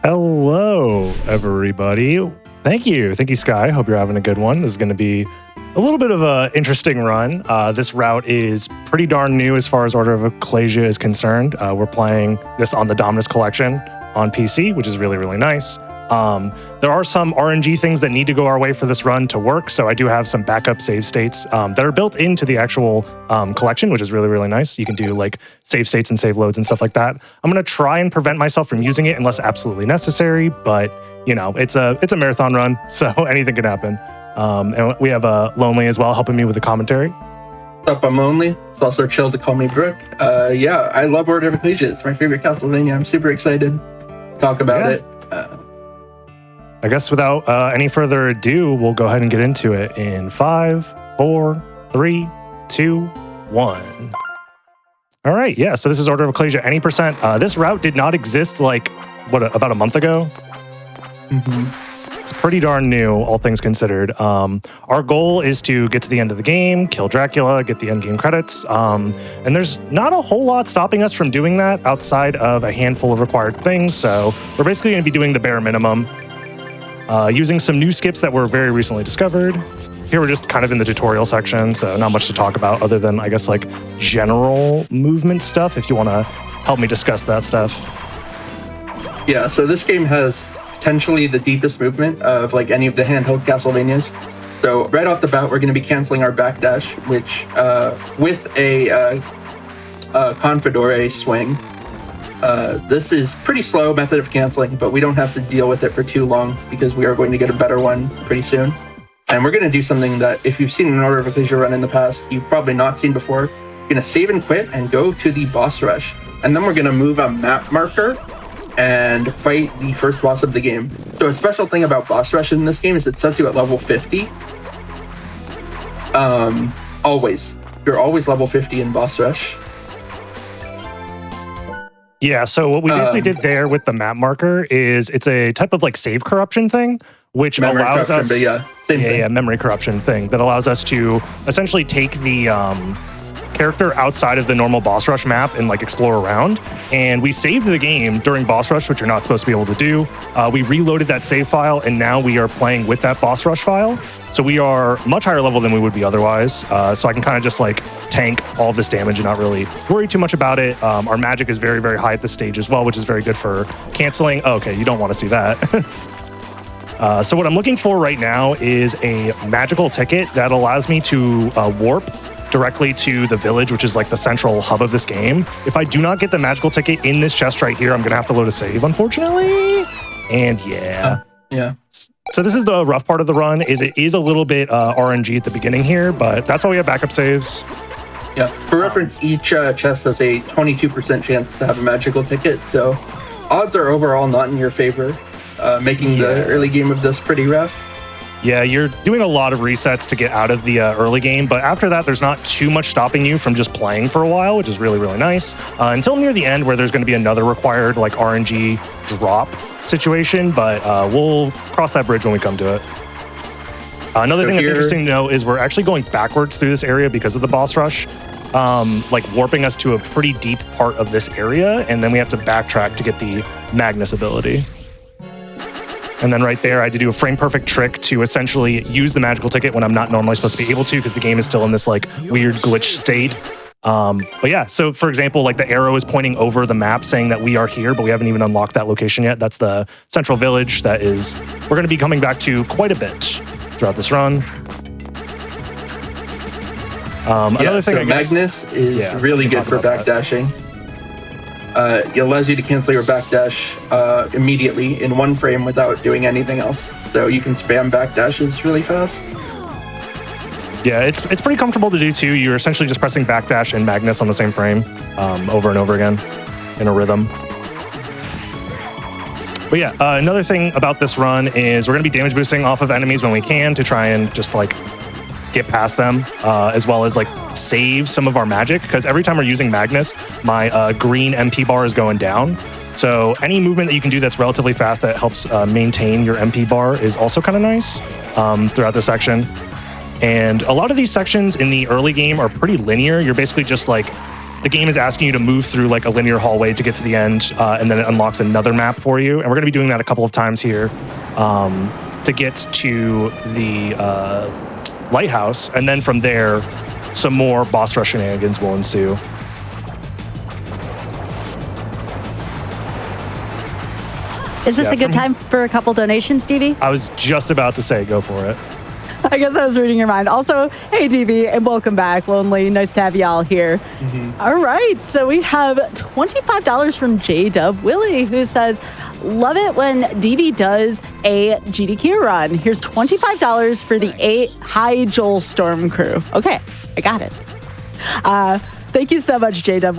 Hello, everybody. Thank you, Sky. Hope you're having a good one. This is going to be a little bit of an interesting run. This route is pretty darn new as far as Order of Ecclesia is concerned. We're playing this on the Dominus Collection on PC, which is really, really nice. There are some RNG things that need to go our way for this run to work, so I do have some backup save states that are built into the actual collection, which is really, really nice. You can do like save states and save loads and stuff like that. I'm going to try and prevent myself from using it unless absolutely necessary, but you know, it's a marathon run, so anything can happen. And we have Lonely as well helping me with the commentary. What's up, I'm Lonely. It's also chill to call me Brooke. Yeah, I love Order of Ecclesia. It's my favorite Castlevania. I'm super excited to talk about it. I guess without any further ado, we'll go ahead and get into it in 5, 4, 3, 2, 1. All right, yeah, so this is Order of Ecclesia any percent. This route did not exist about a month ago? It's pretty darn new, all things considered. Our goal is to get to the end of the game, kill Dracula, get the end game credits, and there's not a whole lot stopping us from doing that outside of a handful of required things, so we're basically going to be doing the bare minimum. Using some new skips that were very recently discovered. Here we're just kind of in the tutorial section, so not much to talk about other than, I guess, like general movement stuff, if you want to help me discuss that stuff. Yeah, so this game has potentially the deepest movement of like any of the handheld Castlevanias. So right off the bat, we're going to be canceling our backdash, which with a Confidore swing, this is pretty slow method of canceling, but we don't have to deal with it for too long because we are going to get a better one pretty soon. And we're going to do something that if you've seen an Order of Ecclesia run in the past, you've probably not seen before. We're going to save and quit and go to the boss rush. And then we're going to move a map marker and fight the first boss of the game. So a special thing about boss rush in this game is it sets you at level 50. Always. You're always level 50 in boss rush. Yeah, so what we basically did there with the map marker is it's a type of like save corruption thing, which allows us... memory corruption thing that allows us to essentially take the character outside of the normal boss rush map and like explore around. And we saved the game during boss rush, which you're not supposed to be able to do. We reloaded that save file, and now we are playing with that boss rush file. So we are much higher level than we would be otherwise. So I can kind of just like tank all of this damage and not really worry too much about it. Our magic is very, very high at this stage as well, which is very good for canceling. Oh, okay, you don't want to see that. So what I'm looking for right now is a magical ticket that allows me to warp directly to the village, which is like the central hub of this game. If I do not get the magical ticket in this chest right here, I'm gonna have to load a save, unfortunately. And yeah. So this is the rough part of the run, is it is a little bit RNG at the beginning here, but that's why we have backup saves. Yeah, for reference, each chest has a 22% chance to have a magical ticket, so odds are overall not in your favor, making the early game of this pretty rough. Yeah, you're doing a lot of resets to get out of the early game, but after that, there's not too much stopping you from just playing for a while, which is really, really nice. Until near the end, where there's going to be another required like RNG drop situation, but we'll cross that bridge when we come to it. Another thing that's interesting to know is we're actually going backwards through this area because of the boss rush, like warping us to a pretty deep part of this area, and then we have to backtrack to get the Magnus ability. And then right there, I had to do a frame perfect trick to essentially use the magical ticket when I'm not normally supposed to be able to, because the game is still in this like weird glitch state. But yeah, so for example, like the arrow is pointing over the map saying that we are here, but we haven't even unlocked that location yet. That's the central village that is, we're going to be coming back to quite a bit throughout this run. Another thing, so Magnus is really good for backdashing. It allows you to cancel your backdash immediately in one frame without doing anything else. So you can spam backdashes really fast. Yeah, it's pretty comfortable to do too. You're essentially just pressing backdash and Magnus on the same frame over and over again in a rhythm. But yeah, another thing about this run is we're going to be damage boosting off of enemies when we can to try and just like get past them, as well as like save some of our magic, because every time we're using Magnus, my green MP bar is going down. So any movement that you can do that's relatively fast that helps maintain your MP bar is also kind of nice throughout this section. And a lot of these sections in the early game are pretty linear. You're basically just like the game is asking you to move through like a linear hallway to get to the end, and then it unlocks another map for you. And we're going to be doing that a couple of times here to get to the lighthouse. And then from there, some more boss rush shenanigans will ensue. Is this a good time for a couple donations, DV? I was just about to say, go for it. I guess I was reading your mind. Also, hey, DV, and welcome back, Lonely. Nice to have you all here. All right, so we have $25 from J-Dub Willie, who says, love it when DV does a GDQ run. Here's $25 for the 8 High Joel Storm crew. Okay, I got it. Thank you so much, J-Dub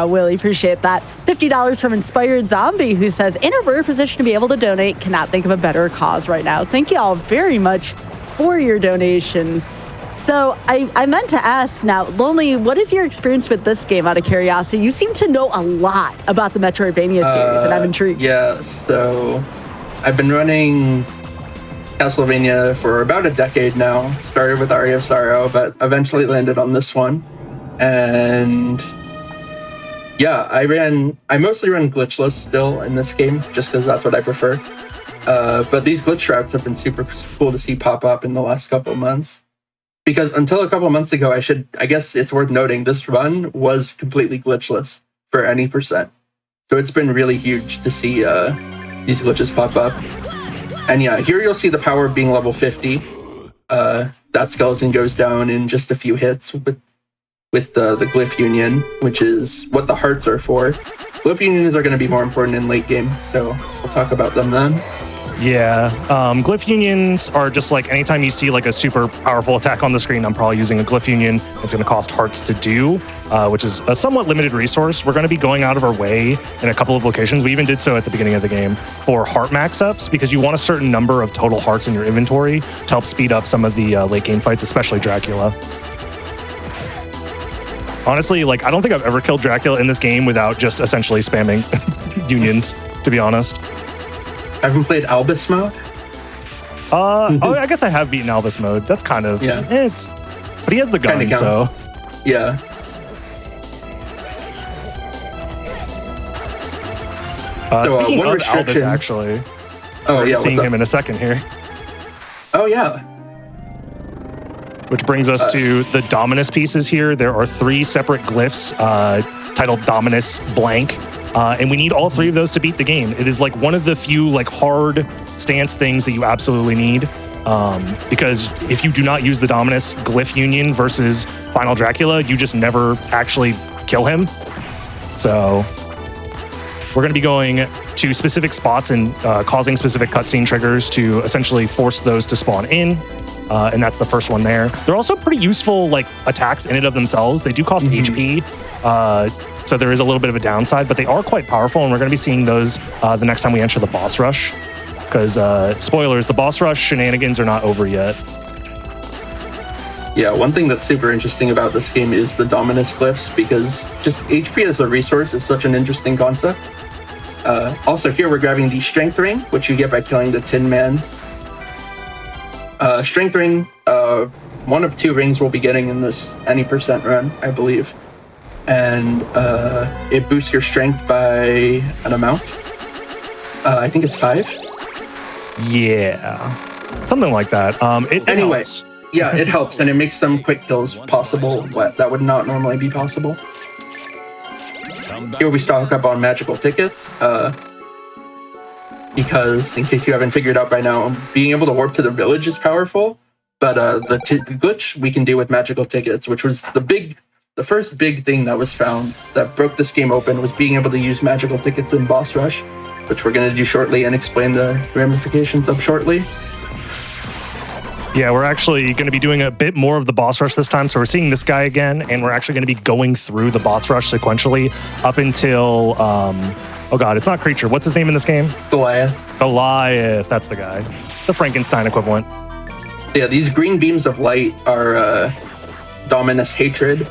Willie. Appreciate that. $50 from Inspired Zombie, who says, in a rare position to be able to donate. Cannot think of a better cause right now. Thank you all very much for your donations. So I meant to ask now, Lonely, what is your experience with this game out of curiosity? You seem to know a lot about the Metroidvania series, and I'm intrigued. Yeah, so I've been running Castlevania for about a decade now. Started with Aria of Sorrow, but eventually landed on this one. And yeah, I mostly run glitchless still in this game, just because that's what I prefer. But these glitch routes have been super cool to see pop up in the last couple of months. Because until a couple of months ago, I guess it's worth noting, this run was completely glitchless for any percent. So it's been really huge to see these glitches pop up. And yeah, here you'll see the power of being level 50. That skeleton goes down in just a few hits with the Glyph Union, which is what the hearts are for. Glyph Unions are going to be more important in late game, so we'll talk about them then. Yeah, Glyph Unions are just like anytime you see like a super powerful attack on the screen, I'm probably using a Glyph Union. It's going to cost hearts to do, which is a somewhat limited resource. We're going to be going out of our way in a couple of locations. We even did so at the beginning of the game for heart max-ups, because you want a certain number of total hearts in your inventory to help speed up some of the late game fights, especially Dracula. Honestly, like, I don't think I've ever killed Dracula in this game without just essentially spamming unions, to be honest. Haven't played Albus mode? Oh, I guess I have beaten Albus mode. That's kind of, but he has the gun, so. Yeah. Speaking of Albus, actually. Oh, yeah, seeing him in a second here. Oh, yeah. Which brings us to the Dominus pieces here. There are 3 separate glyphs titled Dominus blank, and we need all 3 of those to beat the game. It is like one of the few like hard stance things that you absolutely need, because if you do not use the Dominus glyph union versus Final Dracula, you just never actually kill him. So we're going to be going to specific spots and causing specific cutscene triggers to essentially force those to spawn in. And that's the first one there. They're also pretty useful, like, attacks in and of themselves. They do cost HP, so there is a little bit of a downside, but they are quite powerful, and we're going to be seeing those the next time we enter the boss rush. Because, spoilers, the boss rush shenanigans are not over yet. Yeah, one thing that's super interesting about this game is the Dominus glyphs, because just HP as a resource is such an interesting concept. Also, here we're grabbing the Strength Ring, which you get by killing the Tin Man. Strength Ring, one of 2 rings we'll be getting in this any percent run, I believe. And it boosts your strength by an amount. I think it's 5. Yeah. Something like that. Anyway, helps. Yeah, it helps, and it makes some quick kills possible that would not normally be possible. Here we stock up on magical tickets. Because, in case you haven't figured out by now, being able to warp to the village is powerful, but the glitch we can do with magical tickets, which was the first big thing that was found that broke this game open, was being able to use magical tickets in Boss Rush, which we're going to do shortly and explain the ramifications of shortly. Yeah, we're actually going to be doing a bit more of the boss rush this time. So we're seeing this guy again, and we're actually going to be going through the boss rush sequentially up until... oh god, it's not Creature. What's his name in this game? Goliath, that's the guy. The Frankenstein equivalent. Yeah, these green beams of light are Dominus Hatred.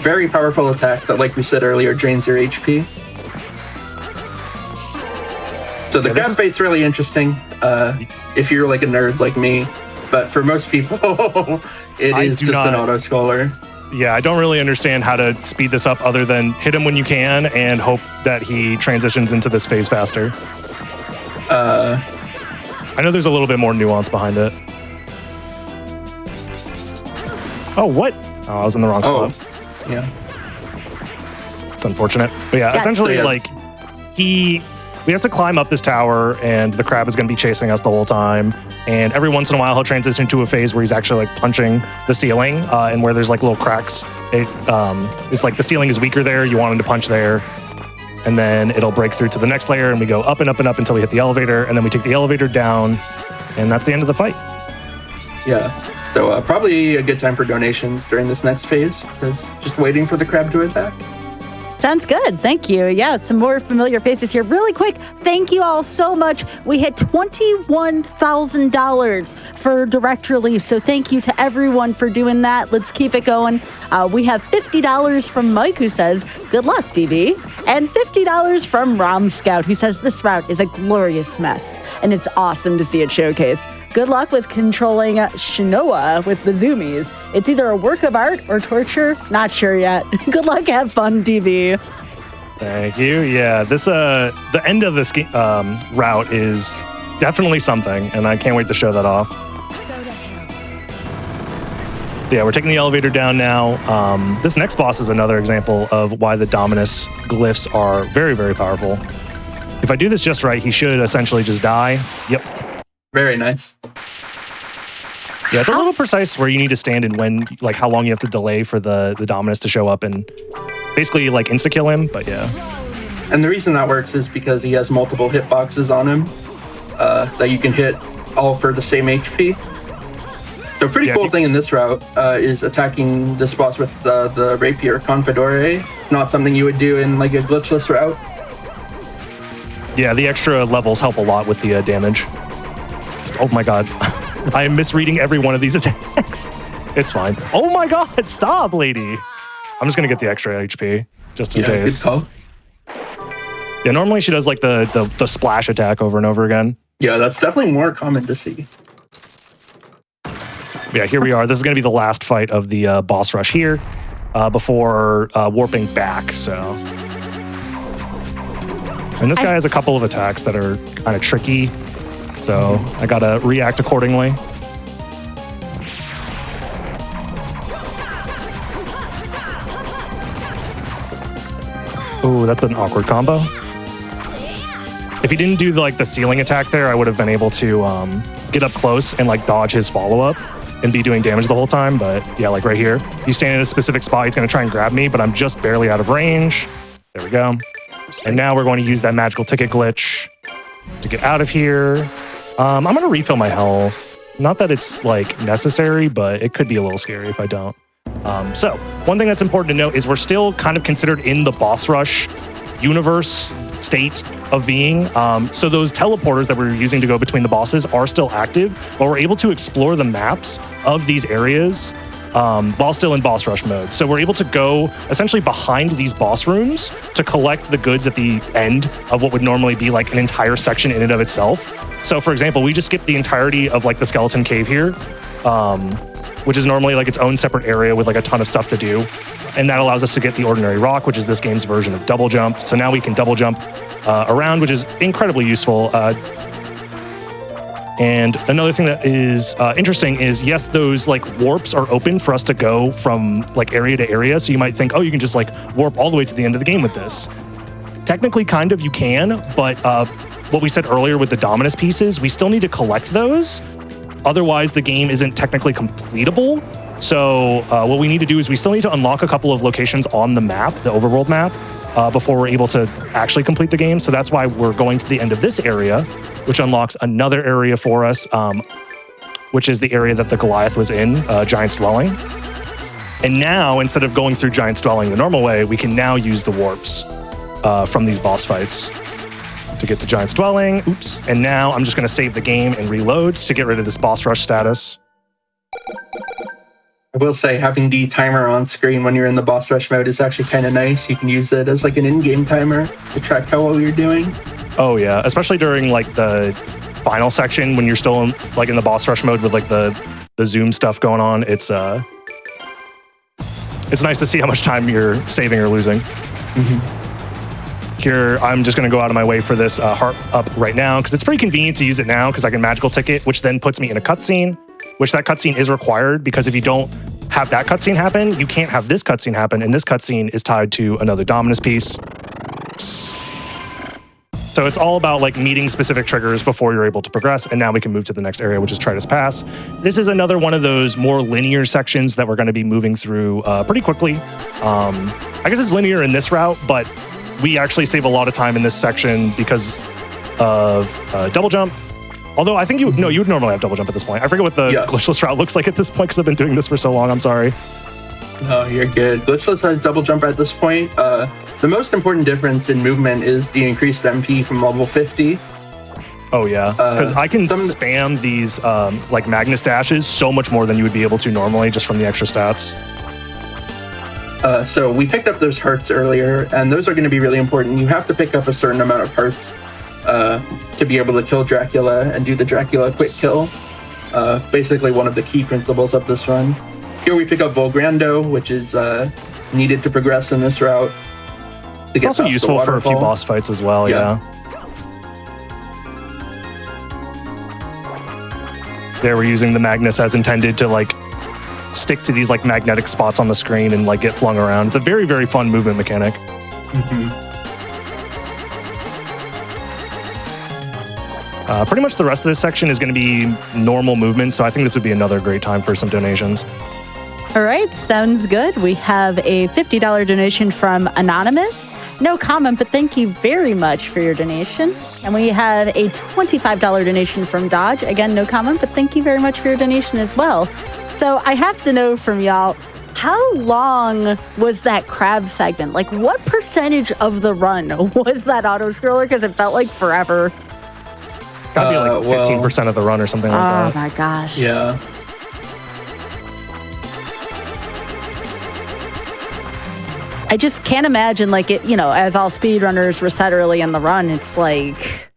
Very powerful attack that, like we said earlier, drains your HP. So the grab fight's really interesting if you're like a nerd like me, but for most people, it is just an auto-scroller. Yeah, I don't really understand how to speed this up other than hit him when you can and hope that he transitions into this phase faster. I know there's a little bit more nuance behind it. Oh, what? Oh, I was in the wrong spot. Yeah. It's unfortunate. But yeah, essentially, like, we have to climb up this tower, and the crab is going to be chasing us the whole time. And every once in a while, he'll transition to a phase where he's actually, like, punching the ceiling, and where there's, like, little cracks. It's like the ceiling is weaker there. You want him to punch there. And then it'll break through to the next layer, and we go up and up and up until we hit the elevator, and then we take the elevator down, and that's the end of the fight. Yeah. So probably a good time for donations during this next phase, because just waiting for the crab to attack. Sounds good. Thank you. Yeah, some more familiar faces here. Really quick, thank you all so much. We hit $21,000 for direct release. So thank you to everyone for doing that. Let's keep it going. We have $50 from Mike, who says, good luck, DB. And $50 from Rom Scout, who says, this route is a glorious mess, and it's awesome to see it showcased. Good luck with controlling Shinoa with the zoomies. It's either a work of art or torture. Not sure yet. Good luck. Have fun, DB. Thank you. Yeah, this the end of this route is definitely something, and I can't wait to show that off. Yeah, we're taking the elevator down now. This next boss is another example of why the Dominus glyphs are very, very powerful. If I do this just right, he should essentially just die. Yep. Very nice. Yeah, it's a little precise where you need to stand and when, like, how long you have to delay for the Dominus to show up and basically, like, insta-kill him, but yeah. And the reason that works is because he has multiple hitboxes on him that you can hit all for the same HP. So a pretty cool thing in this route is attacking this boss with the Rapier Confidore. It's not something you would do in, like, a glitchless route. Yeah, the extra levels help a lot with the damage. Oh my god. I am misreading every one of these attacks. It's fine. Oh my god, stop, lady. I'm just gonna get the extra HP, just in case. Good call. Yeah, normally she does like the splash attack over and over again. Yeah, that's definitely more common to see. Yeah, here we are. This is gonna be the last fight of the boss rush here before warping back, so. And this guy has a couple of attacks that are kind of tricky. So I gotta react accordingly. Ooh, that's an awkward combo. If he didn't do like the ceiling attack there, I would have been able to get up close and like dodge his follow-up and be doing damage the whole time. But yeah, like right here, you stand in a specific spot, he's gonna try and grab me, but I'm just barely out of range. There we go. And now we're going to use that magical ticket glitch to get out of here. I'm going to refill my health. Not that it's like necessary, but it could be a little scary if I don't. So one thing that's important to note is we're still kind of considered in the boss rush universe state of being. So those teleporters that we're using to go between the bosses are still active, but we're able to explore the maps of these areas while still in boss rush mode. So we're able to go essentially behind these boss rooms to collect the goods at the end of what would normally be like an entire section in and of itself. So for example, we just skipped the entirety of like the skeleton cave here, which is normally like its own separate area with like a ton of stuff to do. And that allows us to get the ordinary rock, which is this game's version of double jump. So now we can double jump around, which is incredibly useful. And another thing that is interesting is, yes, those like warps are open for us to go from like area to area. So you might think, oh, you can just like warp all the way to the end of the game with this. Technically, kind of, you can, but what we said earlier with the Dominus pieces, we still need to collect those. Otherwise, the game isn't technically completable. So what we need to do is we still need to unlock a couple of locations on the map, the overworld map, before we're able to actually complete the game. So that's why we're going to the end of this area, which unlocks another area for us, which is the area that the Goliath was in, Giant's Dwelling. And now, instead of going through Giant's Dwelling the normal way, we can now use the warps from these boss fights to get to Giant's Dwelling. Oops. And now I'm just going to save the game and reload to get rid of this boss rush status. I will say having the timer on screen when you're in the boss rush mode is actually kind of nice. You can use it as like an in-game timer to track how well you're doing. Oh yeah, especially during like the final section when you're still in, like in the boss rush mode with like the zoom stuff going on. It's it's nice to see how much time you're saving or losing. Here, I'm just going to go out of my way for this heart up right now because it's pretty convenient to use it now because I can magical ticket, which then puts me in a cutscene, which that cutscene is required because if you don't have that cutscene happen, you can't have this cutscene happen, and this cutscene is tied to another Dominus piece. So it's all about like meeting specific triggers before you're able to progress, and now we can move to the next area, which is Tritus Pass. This is another one of those more linear sections that we're going to be moving through pretty quickly. I guess it's linear in this route, but we actually save a lot of time in this section because of double jump. Although I think you would normally have double jump at this point. I forget what the glitchless route looks like at this point because I've been doing this for so long. I'm sorry. No, you're good. Glitchless has double jump at this point. The most important difference in movement is the increased MP from level 50. Oh yeah, because I can spam these like Magnus dashes so much more than you would be able to normally just from the extra stats. So we picked up those hearts earlier, and those are going to be really important. You have to pick up a certain amount of hearts to be able to kill Dracula and do the Dracula quick kill. Basically one of the key principles of this run. Here we pick up Volgrando, which is needed to progress in this route. It's also useful for a few boss fights as well, yeah. There we're using the Magnus as intended to like stick to these like magnetic spots on the screen and like get flung around. It's a very, very fun movement mechanic. Pretty much the rest of this section is going to be normal movement, so I think this would be another great time for some donations. All right, sounds good. We have a $50 donation from Anonymous. No comment, but thank you very much for your donation. And we have a $25 donation from Dodge. Again, no comment, but thank you very much for your donation as well. So I have to know from y'all, how long was that crab segment? Like, what percentage of the run was that auto-scroller? Because it felt like forever. Gotta be like 15% of the run or something like that. Oh my gosh. Yeah. I just can't imagine, like, it, you know, as all speedrunners reset early in the run, it's like,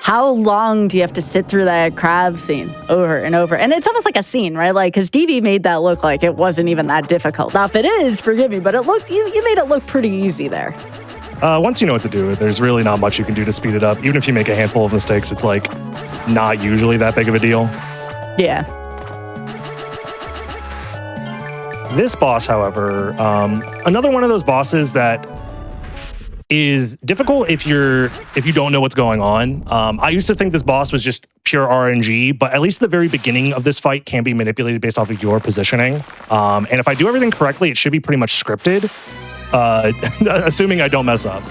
how long do you have to sit through that crab scene over and over? And it's almost like a scene, right? Like, because DV made that look like it wasn't even that difficult. Now, if it is, forgive me, but it looked, you made it look pretty easy there. Once you know what to do, there's really not much you can do to speed it up. Even if you make a handful of mistakes, it's like not usually that big of a deal. Yeah. This boss, however, another one of those bosses that is difficult if you don't know what's going on. I used to think this boss was just pure RNG, but at least the very beginning of this fight can be manipulated based off of your positioning. And if I do everything correctly, it should be pretty much scripted, assuming I don't mess up.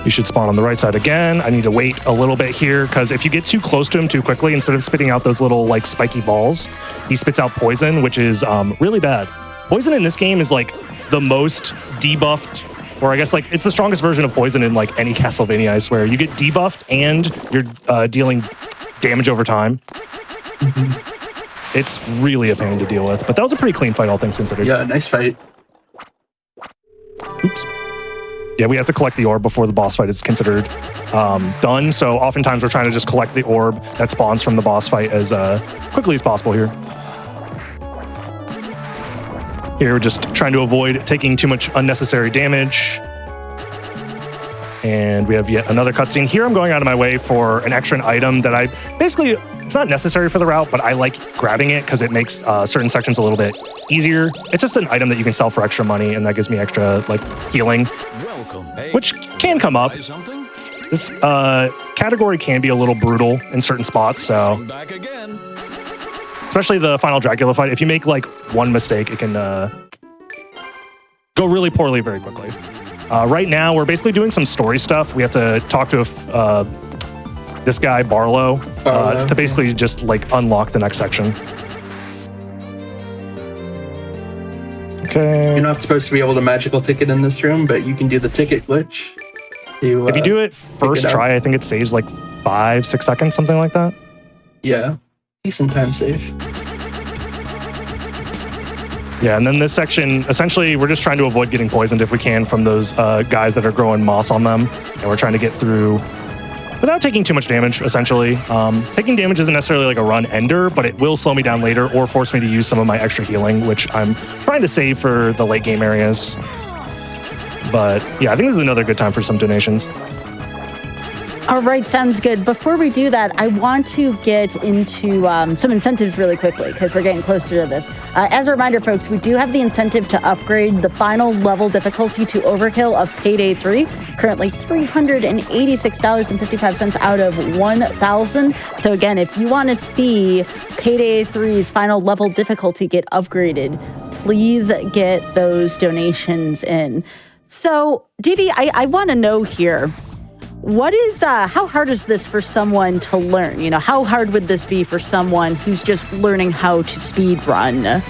You should spawn on the right side again. I need to wait a little bit here because if you get too close to him too quickly, instead of spitting out those little like spiky balls, he spits out poison, which is really bad. Poison in this game is like the most debuffed, or I guess like it's the strongest version of poison in like any Castlevania, I swear. You get debuffed and you're dealing damage over time. It's really a pain to deal with, but that was a pretty clean fight, all things considered. Yeah, nice fight. Oops. Yeah, we have to collect the orb before the boss fight is considered done. So oftentimes we're trying to just collect the orb that spawns from the boss fight as quickly as possible here. Here we're just trying to avoid taking too much unnecessary damage. And we have yet another cutscene. Here I'm going out of my way for an extra item that I basically, it's not necessary for the route, but I like grabbing it because it makes certain sections a little bit easier. It's just an item that you can sell for extra money, and that gives me extra like healing, which can come up. This category can be a little brutal in certain spots, so especially the final Dracula fight. If you make like one mistake, it can go really poorly very quickly. Right now, we're basically doing some story stuff. We have to talk to this guy, Barlow, to basically just like unlock the next section. Okay. You're not supposed to be able to magical ticket in this room, but you can do the ticket glitch. If you do it first try, I think it saves like 5-6 seconds, something like that. Yeah, decent time save. Yeah, and then this section, essentially, we're just trying to avoid getting poisoned if we can from those guys that are growing moss on them. And we're trying to get through without taking too much damage, essentially. Taking damage isn't necessarily like a run ender, but it will slow me down later or force me to use some of my extra healing, which I'm trying to save for the late game areas. But yeah, I think this is another good time for some donations. All right, sounds good. Before we do that, I want to get into some incentives really quickly because we're getting closer to this. As a reminder, folks, we do have the incentive to upgrade the final level difficulty to Overkill of Payday 3, currently $386.55 out of 1,000. So again, if you want to see Payday 3's final level difficulty get upgraded, please get those donations in. So, DV, I want to know here, what is, how hard is this for someone to learn? You know, how hard would this be for someone who's just learning how to speed run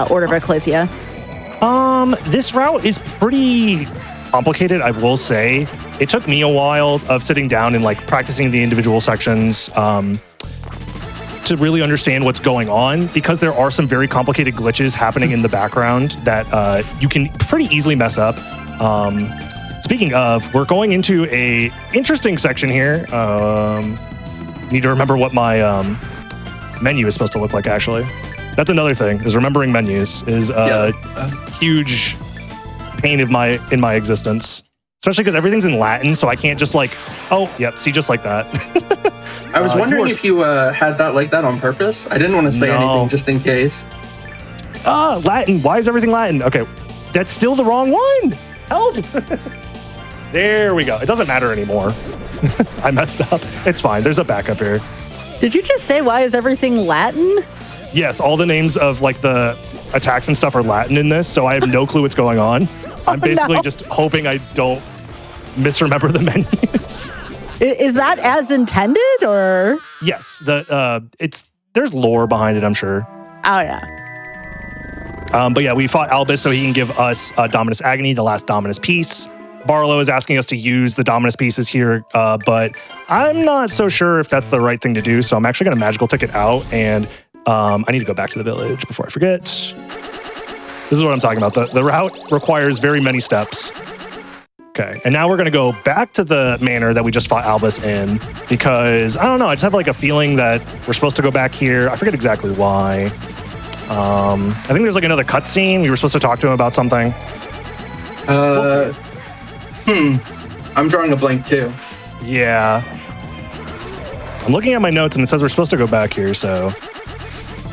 Order of Ecclesia? This route is pretty complicated, I will say. It took me a while of sitting down and like practicing the individual sections to really understand what's going on, because there are some very complicated glitches happening in the background that you can pretty easily mess up. Speaking of, we're going into a interesting section here. Need to remember what my menu is supposed to look like, actually. That's another thing, is remembering menus is a huge pain in my existence. Especially because everything's in Latin, so I can't just like, oh, yep, see, just like that. I was wondering if you had that like that on purpose. I didn't want to say anything just in case. Latin, why is everything Latin? Okay, that's still the wrong one. Help. There we go. It doesn't matter anymore. I messed up. It's fine. There's a backup here. Did you just say, why is everything Latin? Yes, all the names of like the attacks and stuff are Latin in this, so I have no clue what's going on. I'm basically just hoping I don't misremember the menus. Is that as intended, or? Yes, there's lore behind it, I'm sure. Oh, yeah. But yeah, we fought Albus so he can give us Dominus Agony, the last Dominus piece. Barlow is asking us to use the Dominus pieces here, but I'm not so sure if that's the right thing to do, so I'm actually going to magical ticket out, and I need to go back to the village before I forget. This is what I'm talking about. The route requires very many steps. Okay, and now we're going to go back to the manor that we just fought Albus in, because, I don't know, I just have like a feeling that we're supposed to go back here. I forget exactly why. I think there's like another cutscene. We were supposed to talk to him about something. We'll see. I'm drawing a blank too. Yeah. I'm looking at my notes and it says we're supposed to go back here, so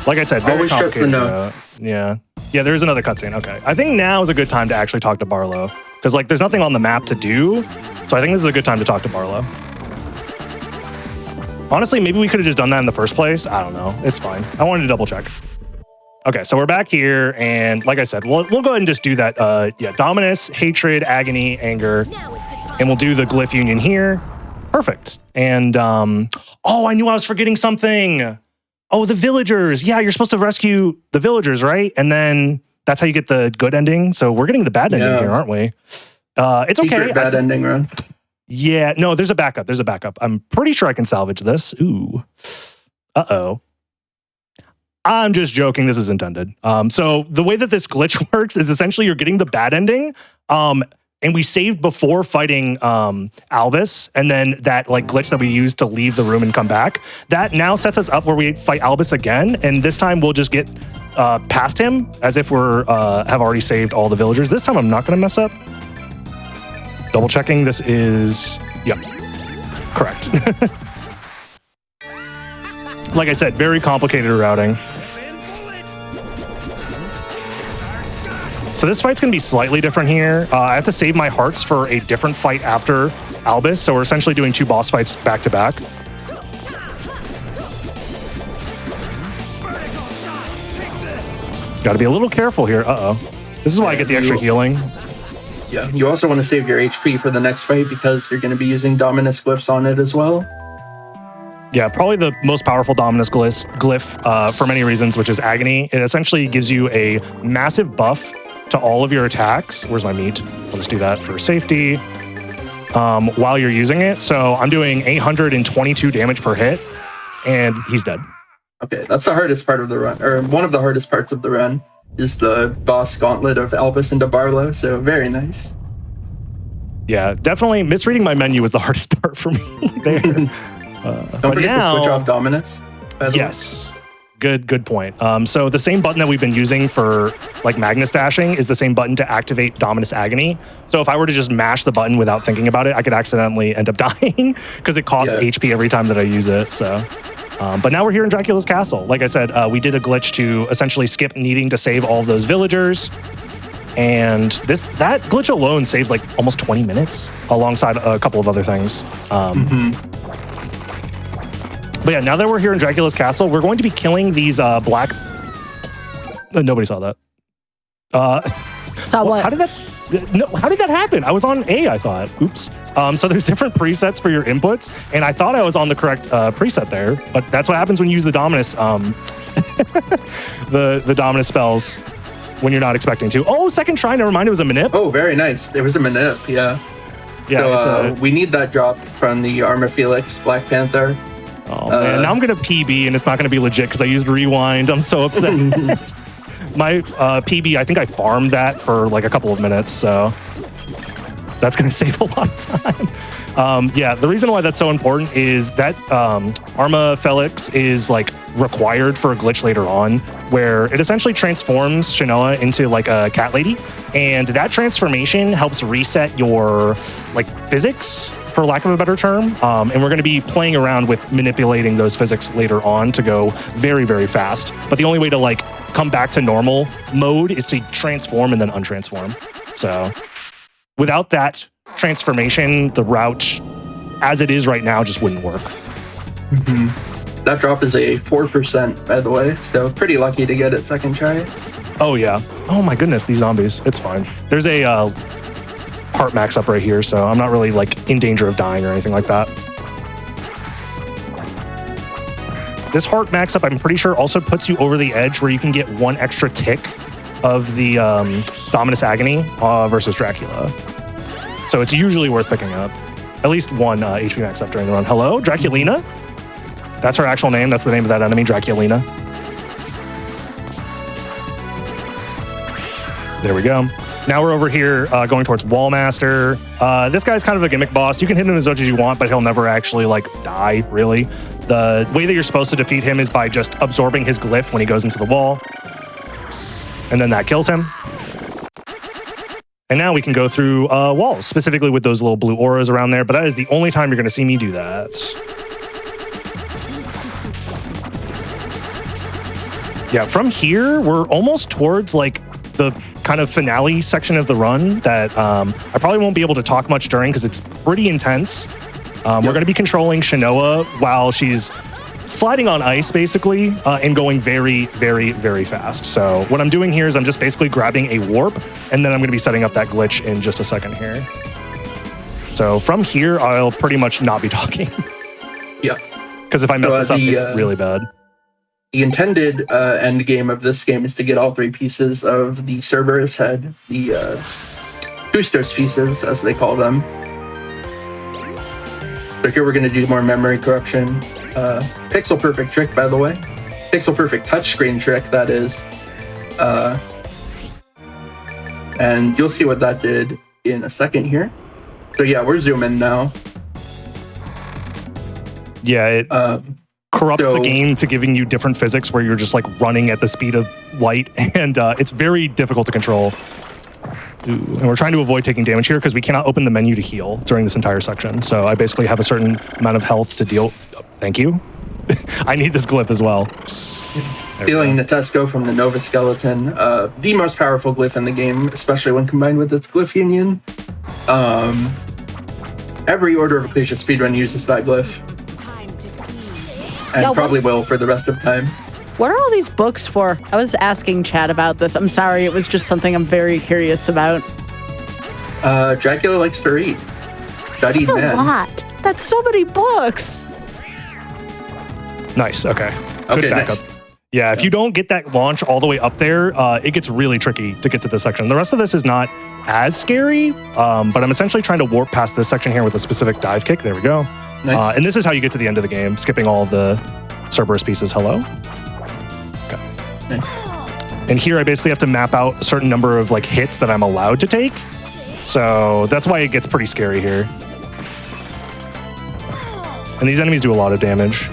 like I said, very always trust the notes. Yeah. Yeah, there's another cutscene. Okay. I think now is a good time to actually talk to Barlow. Because like there's nothing on the map to do. So I think this is a good time to talk to Barlow. Honestly, maybe we could have just done that in the first place. I don't know. It's fine. I wanted to double check. Okay, so we're back here, and like I said, we'll go ahead and just do that. Dominus, Hatred, Agony, Anger, and we'll do the Glyph Union here. Perfect. And, oh, I knew I was forgetting something. Oh, the villagers. Yeah, you're supposed to rescue the villagers, right? And then that's how you get the good ending. So we're getting the bad ending here, aren't we? It's okay. Secret bad ending run. Yeah, no, there's a backup. There's a backup. I'm pretty sure I can salvage this. Ooh. Uh-oh. I'm just joking. This is intended. So the way that this glitch works is essentially you're getting the bad ending. And we saved before fighting Albus, and then that like glitch that we used to leave the room and come back, that now sets us up where we fight Albus again. And this time we'll just get past him as if we're have already saved all the villagers. This time I'm not going to mess up. Double checking. This is, yep, correct. Like I said, very complicated routing. So this fight's going to be slightly different here. I have to save my hearts for a different fight after Albus, so we're essentially doing 2 boss fights back to back. Got to be a little careful here. Uh-oh. This is why I get the extra healing. Yeah, you also want to save your HP for the next fight because you're going to be using Dominus glyphs on it as well. Yeah, probably the most powerful Dominus glyph for many reasons, which is Agony. It essentially gives you a massive buff to all of your attacks. Where's my meat? I'll just do that for safety while you're using it. So I'm doing 822 damage per hit, and he's dead. Okay, that's the hardest part of the run, or one of the hardest parts of the run. is the boss gauntlet of Albus and DeBarlo, so very nice. Yeah, definitely misreading my menu was the hardest part for me there. Don't forget to switch off Dominus. Yes. Good point. So the same button that we've been using for like Magnus dashing is the same button to activate Dominus Agony. So if I were to just mash the button without thinking about it, I could accidentally end up dying because it costs HP every time that I use it. So, but now we're here in Dracula's castle. Like I said, we did a glitch to essentially skip needing to save all of those villagers. And that glitch alone saves like almost 20 minutes alongside a couple of other things. But yeah, now that we're here in Dracula's castle, we're going to be killing these black... nobody saw that. Saw what? How did that happen? I was on A, I thought. Oops. So there's different presets for your inputs, and I thought I was on the correct preset there, but that's what happens when you use the Dominus, the Dominus spells when you're not expecting to. Oh, second try, never mind, it was a manip. Oh, very nice. There was a manip, yeah. Yeah, so, we need that drop from the Armor Felix Black Panther. Oh man, now I'm gonna PB and it's not gonna be legit because I used rewind. I'm so upset. My PB, I think I farmed that for like a couple of minutes, so that's gonna save a lot of time. Yeah, the reason why that's so important is that Arma Felix is like required for a glitch later on where it essentially transforms Shinoa into like a cat lady, and that transformation helps reset your like physics, for lack of a better term, and we're going to be playing around with manipulating those physics later on to go very, very fast. But the only way to like come back to normal mode is to transform and then untransform. So without that transformation, the route as it is right now just wouldn't work. That drop is a 4%, by the way, so pretty lucky to get it second try. Oh yeah. Oh my goodness, these zombies. It's fine. There's a heart max up right here, so I'm not really like in danger of dying or anything like that. This heart max up, I'm pretty sure, also puts you over the edge where you can get one extra tick of the Dominus Agony versus Dracula. So it's usually worth picking up. At least one HP max up during the run. Hello, Draculina? That's her actual name. That's the name of that enemy, Draculina. There we go. Now we're over here going towards Wallmaster. This guy's kind of a gimmick boss. You can hit him as much as you want, but he'll never actually like die, really. The way that you're supposed to defeat him is by just absorbing his glyph when he goes into the wall. And then that kills him. And now we can go through walls, specifically with those little blue auras around there, but that is the only time you're going to see me do that. Yeah, from here, we're almost towards like the kind of finale section of the run that I probably won't be able to talk much during because it's pretty intense. We're going to be controlling Shinoa while she's sliding on ice, basically, and going very, very, very fast. So what I'm doing here is I'm just basically grabbing a warp, and then I'm going to be setting up that glitch in just a second here. So from here, I'll pretty much not be talking. Yeah. Because if I mess this up, it's really bad. The intended end game of this game is to get all three pieces of the Cerberus head, the Custos pieces, as they call them. So here we're going to do more memory corruption. Pixel perfect trick, by the way. Pixel perfect touchscreen trick, that is. And you'll see what that did in a second here. So yeah, we're zooming now. Yeah, it corrupts the game to giving you different physics where you're just like running at the speed of light, and it's very difficult to control. Ooh, and we're trying to avoid taking damage here because we cannot open the menu to heal during this entire section. So I basically have a certain amount of health to deal. Thank you. I need this glyph as well. Stealing Netesco from the Nova Skeleton, the most powerful glyph in the game, especially when combined with its glyph union. Every Order of Ecclesia speedrun uses that glyph. And probably will for the rest of time. What are all these books for? I was asking Chad about this. I'm sorry, it was just something I'm very curious about. Dracula likes to read. Studied man. That's a lot. That's so many books. Nice, okay. Good backup. Nice. Yeah, if you don't get that launch all the way up there, it gets really tricky to get to this section. The rest of this is not as scary, but I'm essentially trying to warp past this section here with a specific dive kick. There we go. Nice. And this is how you get to the end of the game, skipping all of the Cerberus pieces. Hello? Okay. Nice. And here I basically have to map out a certain number of like hits that I'm allowed to take. So that's why it gets pretty scary here. And these enemies do a lot of damage.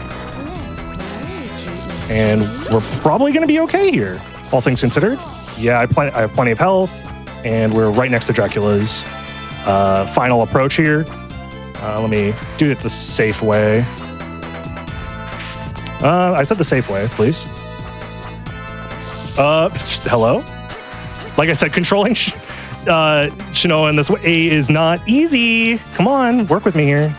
And we're probably going to be okay here, all things considered. Yeah, I have plenty of health, and we're right next to Dracula's final approach here. Let me do it the safe way. I said the safe way, please. Hello? Like I said, controlling Shinoa in this way is not easy. Come on, work with me here.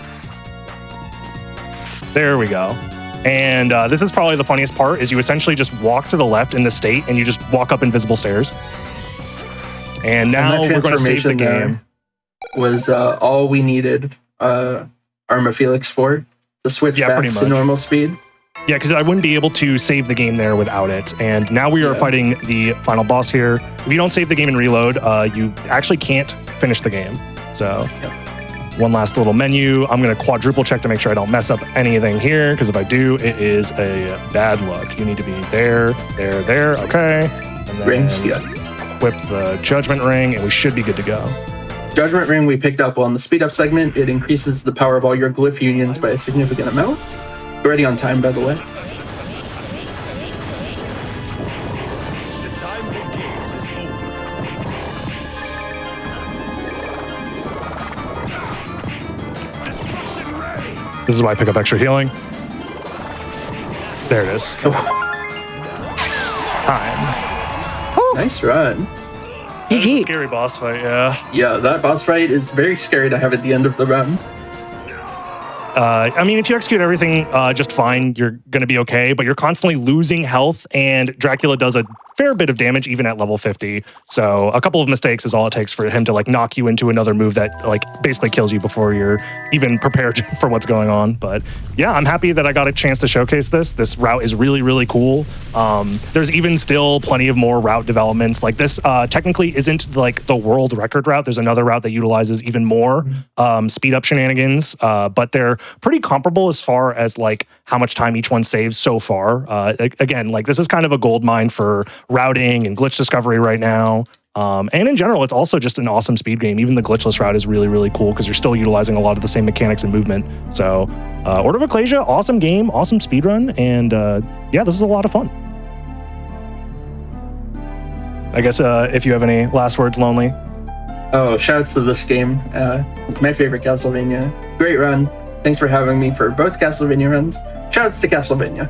There we go. And this is probably the funniest part, is you essentially just walk to the left in the state, and you just walk up invisible stairs. And now we're going to save the game. Was all we needed Arma Felix for to switch back to normal speed. Yeah, because I wouldn't be able to save the game there without it. And now we are fighting the final boss here. If you don't save the game and reload, you actually can't finish the game. So one last little menu. I'm going to quadruple check to make sure I don't mess up anything here, because if I do, it is a bad look. You need to be there, there. Okay. And then rings, equip the Judgment Ring, and we should be good to go. Judgment Ring we picked up on the speed up segment. It increases the power of all your glyph unions by a significant amount. Already on time, by the way. The time for games is over. Destruction ray. This is why I pick up extra healing. There it is. Time. Ooh. Nice run. That's a scary boss fight, yeah. Yeah, that boss fight is very scary to have at the end of the run. I mean, if you execute everything just fine, you're going to be okay, but you're constantly losing health, and Dracula does a fair bit of damage even at level 50. So a couple of mistakes is all it takes for him to like knock you into another move that like basically kills you before you're even prepared for what's going on. But yeah, I'm happy that I got a chance to showcase this. This route is really, really cool. There's even still plenty of more route developments. Like this technically isn't like the world record route. There's another route that utilizes even more speed up shenanigans, but they're pretty comparable as far as like how much time each one saves so far. Again, like this is kind of a gold mine for routing and glitch discovery right now. And in general, it's also just an awesome speed game. Even the glitchless route is really, really cool because you're still utilizing a lot of the same mechanics and movement. So Order of Ecclesia, awesome game, awesome speed run. And yeah, this is a lot of fun. I guess if you have any last words, Lonely. Oh, shouts to this game. My favorite Castlevania. Great run. Thanks for having me for both Castlevania runs. Shouts to Castlevania.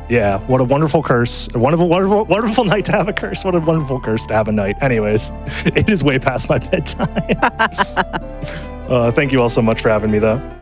Yeah, what a wonderful curse. Wonderful night to have a curse. What a wonderful curse to have a night. Anyways, it is way past my bedtime. Thank you all so much for having me, though.